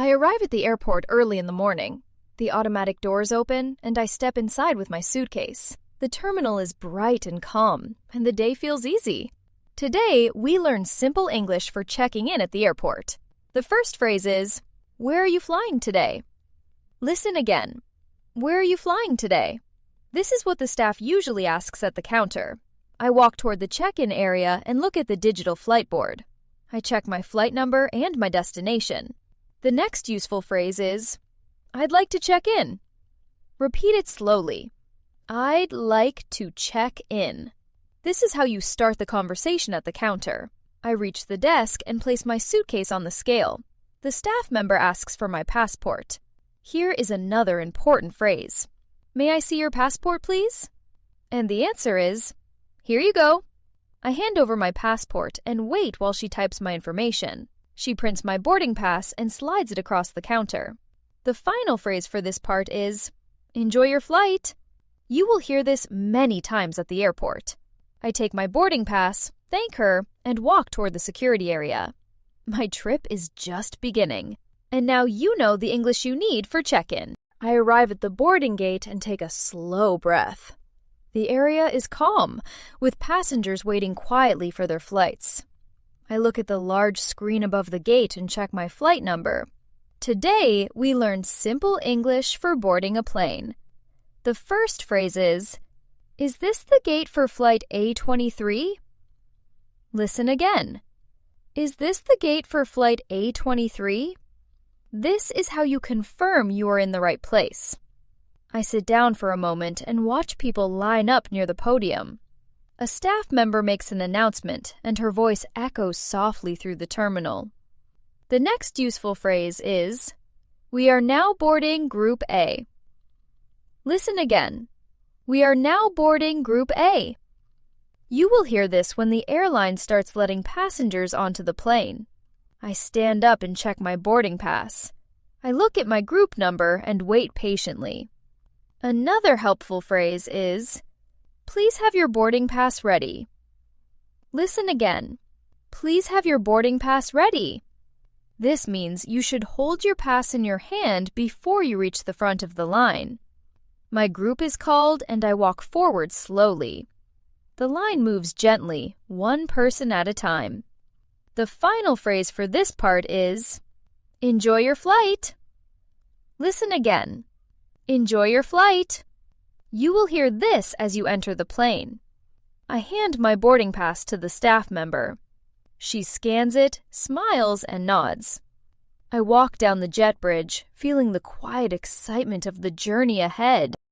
I arrive at the airport early in the morning. The automatic doors open, and I step inside with my suitcase. The terminal is bright and calm, and the day feels easy. Today, we learn simple English for checking in at the airport. The first phrase is, "Where are you flying today?" Listen again. Where are you flying today? This is what the staff usually asks at the counter. I walk toward the check-in area and look at the digital flight board. I check my flight number and my destination. The next useful phrase is, "I'd like to check in." Repeat it slowly. I'd like to check in. This is how you start the conversation at the counter. I reach the desk and place my suitcase on the scale. The staff member asks for my passport. Here is another important phrase. "May I see your passport, please?" And the answer is, "Here you go." I hand over my passport and wait while she types my information. She prints my boarding pass and slides it across the counter. The final phrase for this part is, "Enjoy your flight." You will hear this many times at the airport. I take my boarding pass, thank her, and walk toward the security area. My trip is just beginning. And now you know the English you need for check-in. I arrive at the boarding gate and take a slow breath. The area is calm, with passengers waiting quietly for their flights. I look at the large screen above the gate and check my flight number. Today, we learned simple English for boarding a plane. The first phrase is this the gate for flight A23? Listen again. Is this the gate for flight A23? This is how you confirm you are in the right place. I sit down for a moment and watch people line up near the podium. A staff member makes an announcement, and her voice echoes softly through the terminal. The next useful phrase is, "We are now boarding Group A." Listen again. We are now boarding Group A. You will hear this when the airline starts letting passengers onto the plane. I stand up and check my boarding pass. I look at my group number and wait patiently. Another helpful phrase is, "Please have your boarding pass ready." Listen again. Please have your boarding pass ready. This means you should hold your pass in your hand before you reach the front of the line. My group is called and I walk forward slowly. The line moves gently, one person at a time. The final phrase for this part is, "Enjoy your flight." Listen again. Enjoy your flight. You will hear this as you enter the plane. I hand my boarding pass to the staff member. She scans it, smiles, and nods. I walk down the jet bridge, feeling the quiet excitement of the journey ahead.